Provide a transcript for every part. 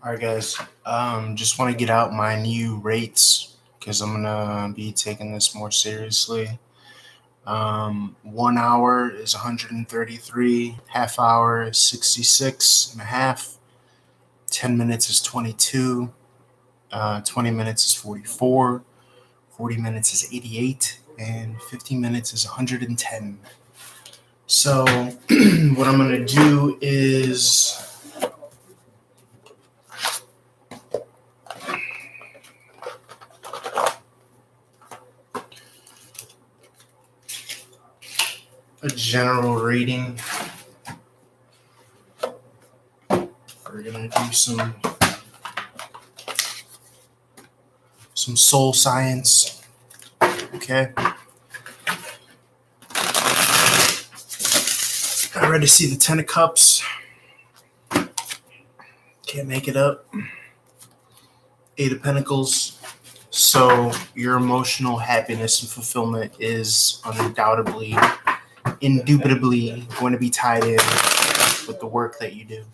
All right, guys. Just want to get out my new rates because I'm gonna be taking this more seriously. 1 hour is 133, half hour is 66 and a half, 10 minutes is 22, 20 minutes is 44, 40 minutes is 88, and 50 minutes is 110. So what I'm gonna do is a general reading. We're gonna do some soul science. Okay. I ready to see the Ten of Cups. Can't make it up. Eight of Pentacles. So your emotional happiness and fulfillment is undoubtedly, indubitably going to be tied in with the work that you do.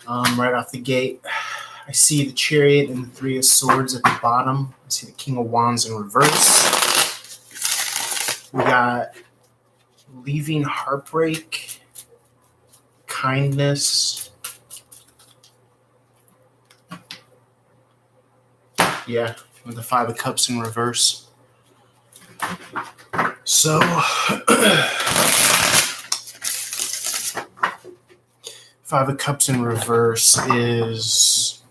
Right off the gate, I see the Chariot and the Three of Swords at the bottom. I see the King of Wands in reverse. We got leaving heartbreak, kindness. Yeah, with the Five of Cups in reverse. So, Five of Cups in reverse is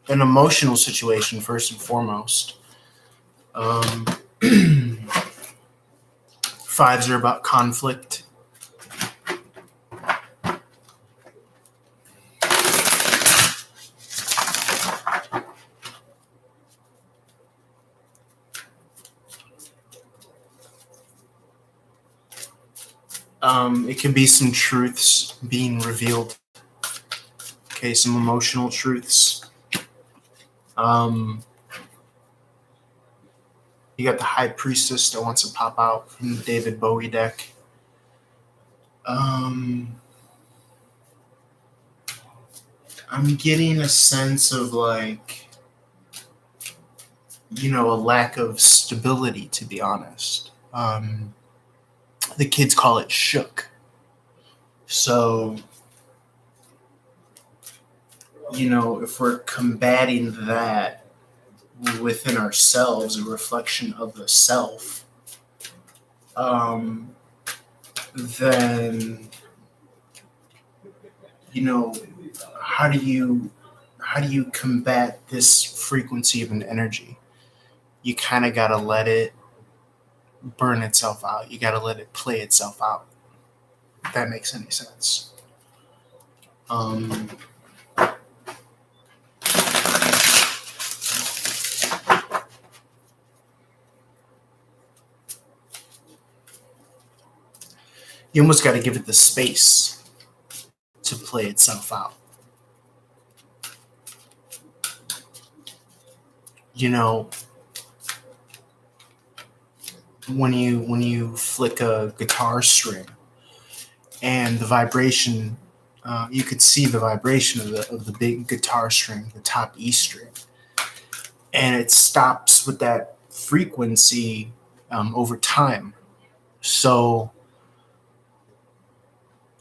an emotional situation first and foremost. Fives are about conflict. It can be some truths being revealed. Okay, some emotional truths. You got the High Priestess that wants to pop out from the David Bowie deck. I'm getting a sense of a lack of stability, to be honest. The kids call it shook. So, if we're combating that within ourselves, a reflection of the self, then, how do you combat this frequency of an energy? You kind of got to let it burn itself out. You got to let it play itself out. If that makes any sense. You almost got to give it the space to play itself out. When you flick a guitar string and the vibration, you could see the vibration of the big guitar string, the top E string, and it stops with that frequency over time. So,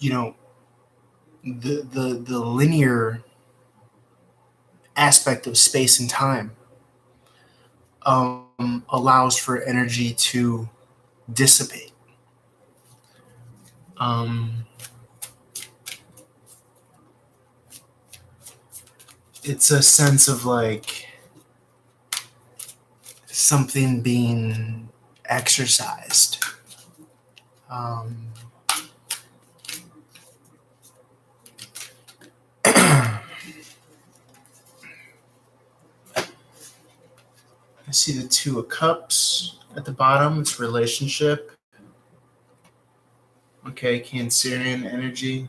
the linear aspect of space and time allows for energy to dissipate. It's a sense of something being exercised. I see the Two of Cups at the bottom. It's relationship. Okay, Cancerian energy.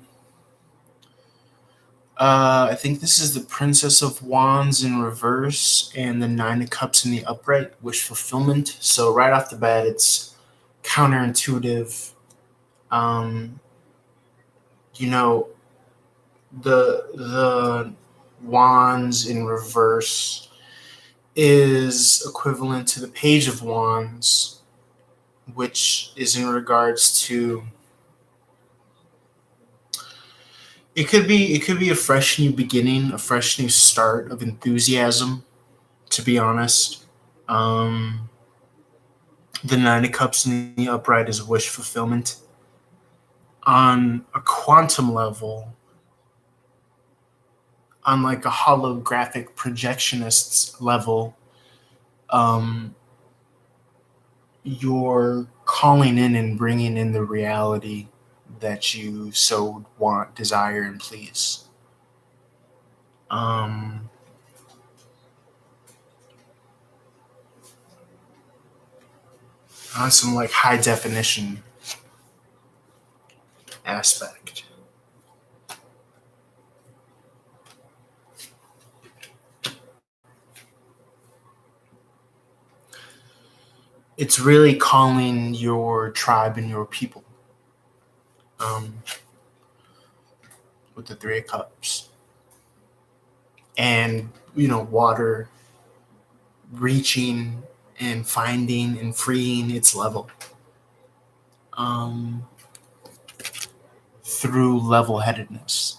I think this is the Princess of Wands in reverse and the Nine of Cups in the upright, wish fulfillment. So right off the bat, it's counterintuitive. Um, you know, the Wands in reverse is equivalent to the Page of Wands, which is in regards to it could be a fresh new beginning, a fresh new start of enthusiasm, to be honest. Um, the Nine of Cups in the upright is wish fulfillment. On a quantum level, on like a holographic projectionist's level, um, you're calling in and bringing in the reality that you so want, desire, and please. Um, on some like high definition aspect. It's really calling your tribe and your people, um, with the Three of Cups. And, water reaching and finding and freeing its level, um, through level headedness.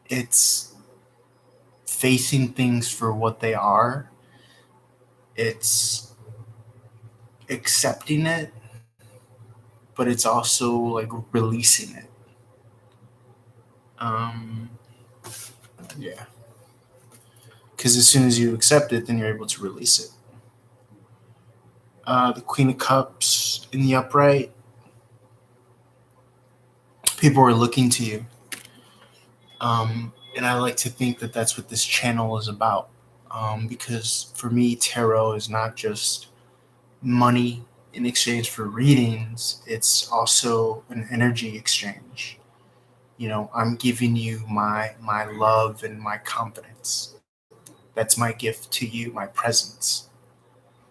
It's facing things for what they are, it's accepting it, but it's also like releasing it. Um, yeah. Because as soon as you accept it, then you're able to release it. The Queen of Cups in the upright, people are looking to you. And I like to think that that's what this channel is about. Because for me, tarot is not just money in exchange for readings, it's also an energy exchange. I'm giving you my love and my confidence. That's my gift to you, my presence.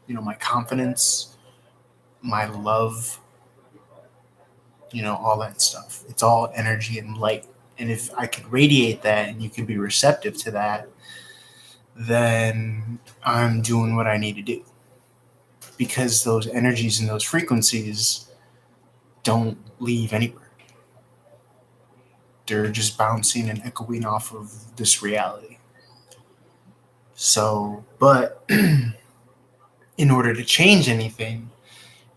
My confidence, my love, all that stuff. It's all energy and light. And if I could radiate that and you could be receptive to that, then I'm doing what I need to do. Because those energies and those frequencies don't leave anywhere. They're just bouncing and echoing off of this reality. So, but in order to change anything,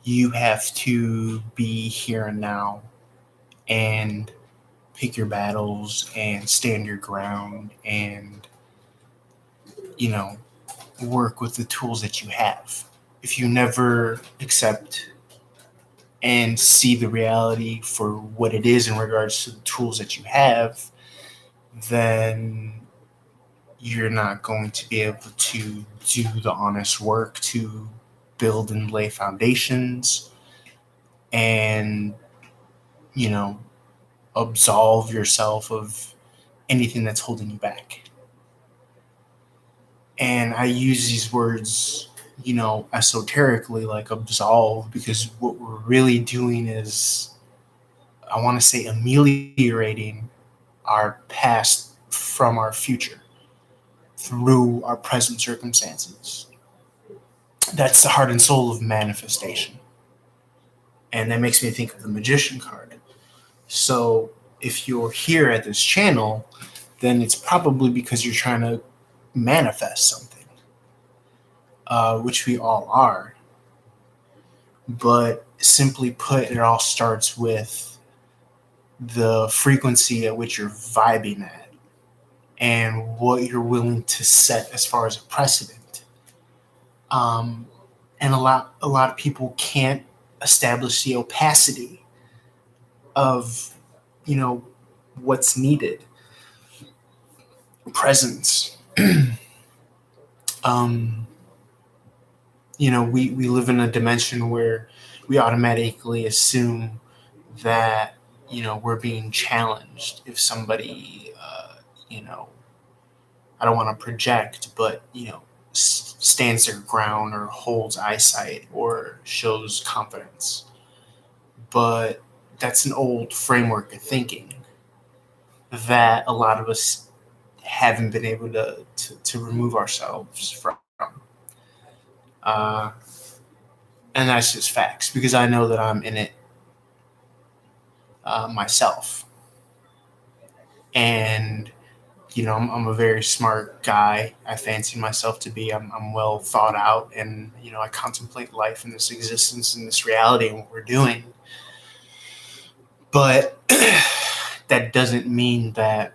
you have to be here and now and pick your battles and stand your ground and, work with the tools that you have. If you never accept and see the reality for what it is in regards to the tools that you have, then you're not going to be able to do the honest work to build and lay foundations and, absolve yourself of anything that's holding you back. And I use these words, esoterically, like absolve, because what we're really doing is, I want to say, ameliorating our past from our future through our present circumstances. That's the heart and soul of manifestation. And that makes me think of the Magician card. So if you're here at this channel, then it's probably because you're trying to manifest something, which we all are. But simply put, it all starts with the frequency at which you're vibing at and what you're willing to set as far as a precedent. And a lot of people can't establish the opacity of, what's needed. Presence. We live in a dimension where we automatically assume that, we're being challenged. If somebody, I don't want to project, but, stands their ground or holds eyesight or shows confidence. But that's an old framework of thinking that a lot of us haven't been able to remove ourselves from. Uh, and that's just facts, because I know that I'm in it myself. And, I'm a very smart guy. I fancy myself to be. I'm well thought out, and, I contemplate life and this existence and this reality and what we're doing. But that doesn't mean that,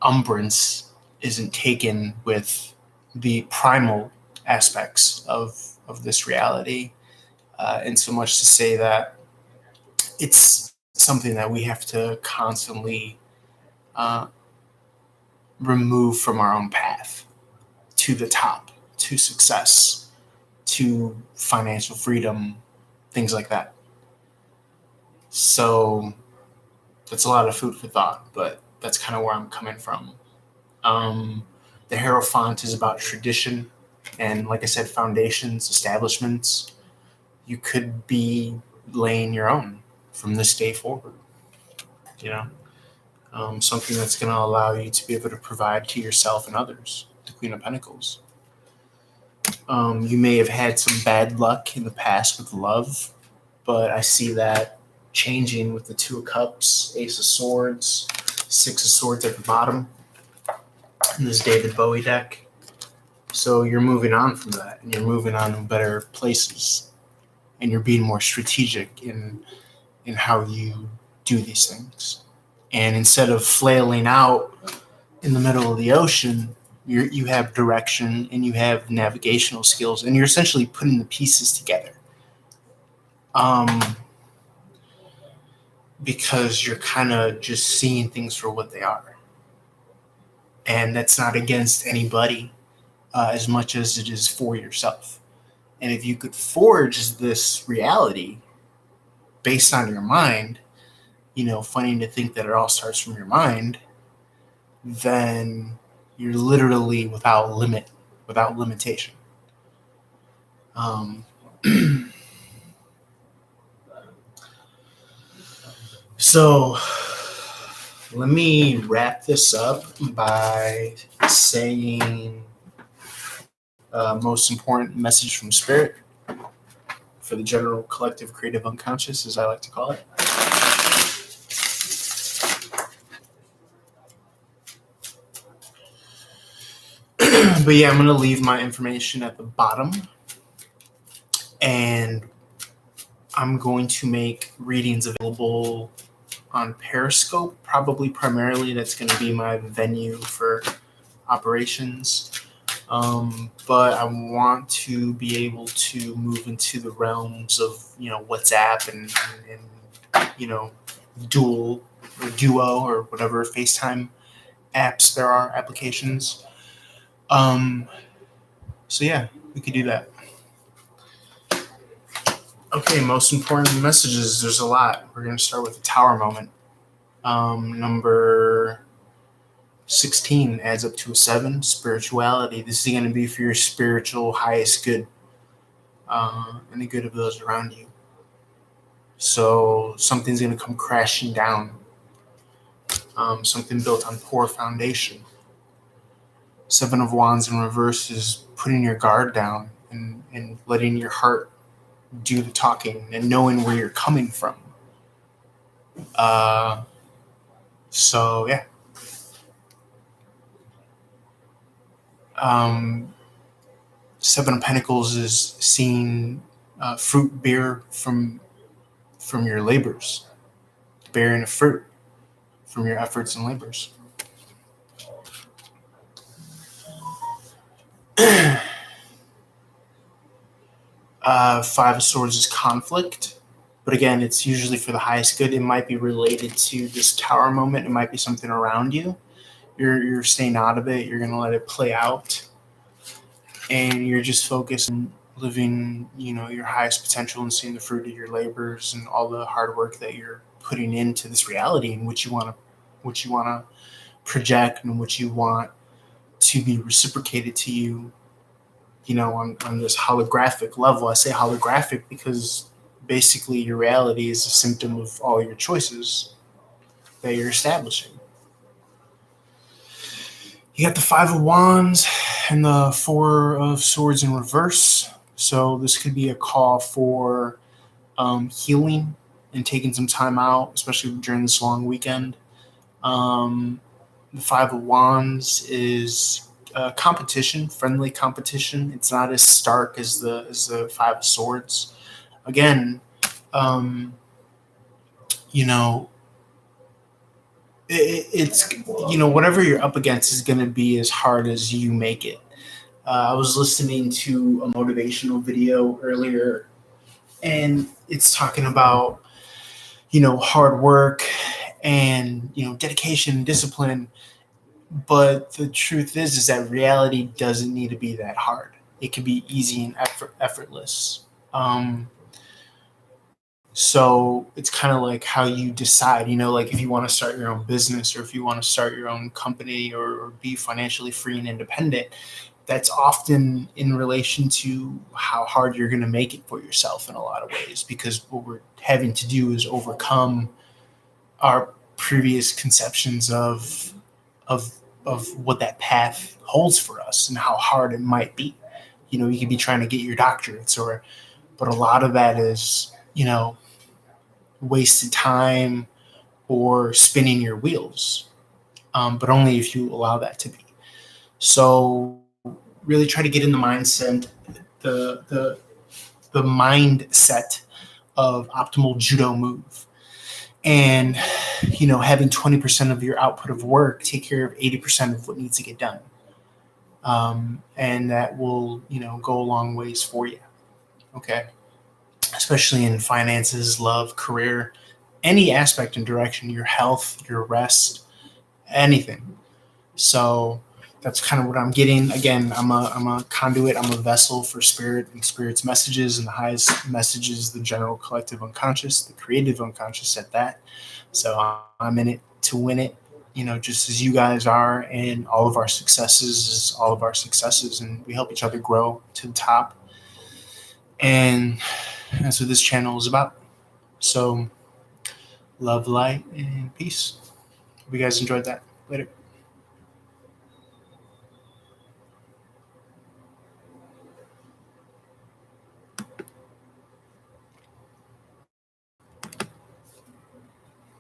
umbrance isn't taken with the primal aspects of this reality, and so much to say that it's something that we have to constantly remove from our own path to the top, to success, to financial freedom, things like that. So that's a lot of food for thought, but that's kind of where I'm coming from. The Hierophant is about tradition and, like I said, foundations, establishments. You could be laying your own from this day forward, something that's going to allow you to be able to provide to yourself and others, the Queen of Pentacles. You may have had some bad luck in the past with love, but I see that changing with the Two of Cups, Ace of Swords, Six of Swords at the bottom in this David Bowie deck. So you're moving on from that, and you're moving on to better places, and you're being more strategic in how you do these things. And instead of flailing out in the middle of the ocean, you have direction and you have navigational skills, and you're essentially putting the pieces together. Because you're kind of just seeing things for what they are. And that's not against anybody as much as it is for yourself. And if you could forge this reality based on your mind, funny to think that it all starts from your mind, then you're literally without limit, without limitation. So let me wrap this up by saying most important message from Spirit for the general collective creative unconscious, as I like to call it. But yeah, I'm going to leave my information at the bottom, and I'm going to make readings available on Periscope, probably primarily. That's going to be my venue for operations. But I want to be able to move into the realms of, WhatsApp and Duo or whatever FaceTime apps there are, applications. So yeah, we could do that. Okay, most important messages. There's a lot. We're going to start with the Tower moment. Number 16 adds up to a 7. Spirituality. This is going to be for your spiritual highest good and the good of those around you. So something's going to come crashing down. Something built on poor foundation. 7 of Wands in reverse is putting your guard down and letting your heart do the talking and knowing where you're coming from. So yeah. 7 of Pentacles is seeing fruit bear from your labors, bearing a fruit from your efforts and labors. 5 of Swords is conflict, but again, it's usually for the highest good. It might be related to this Tower moment. It might be something around you. You're staying out of it. You're going to let it play out, and you're just focused on living, your highest potential and seeing the fruit of your labors and all the hard work that you're putting into this reality and what you want to project and what you want to be reciprocated to you, on this holographic level. I say holographic because basically your reality is a symptom of all your choices that you're establishing. You got the Five of Wands and the Four of Swords in reverse. So this could be a call for healing and taking some time out, especially during this long weekend. The Five of Wands is competition, friendly competition. It's not as stark as the Five of Swords. Again, it's whatever you're up against is going to be as hard as you make it. I was listening to a motivational video earlier, and it's talking about hard work and dedication and discipline. But the truth is that reality doesn't need to be that hard. It can be easy and effortless. So it's kind of like how you decide, like if you want to start your own business or if you want to start your own company or be financially free and independent, that's often in relation to how hard you're going to make it for yourself in a lot of ways, because what we're having to do is overcome our previous conceptions of what that path holds for us and how hard it might be. You could be trying to get your doctorates, but a lot of that is, wasted time or spinning your wheels, but only if you allow that to be. So really try to get in the mindset, the mindset of optimal judo move. And, having 20% of your output of work take care of 80% of what needs to get done. And that will, go a long ways for you. Okay. Especially in finances, love, career, any aspect and direction, your health, your rest, anything. So that's kind of what I'm getting. Again, I'm a conduit. I'm a vessel for spirit and spirit's messages, and the highest message is the general collective unconscious, the creative unconscious at that. So I'm in it to win it, just as you guys are, and all of our successes is all of our successes, and we help each other grow to the top. And that's what this channel is about. So love, light, and peace. Hope you guys enjoyed that. Later.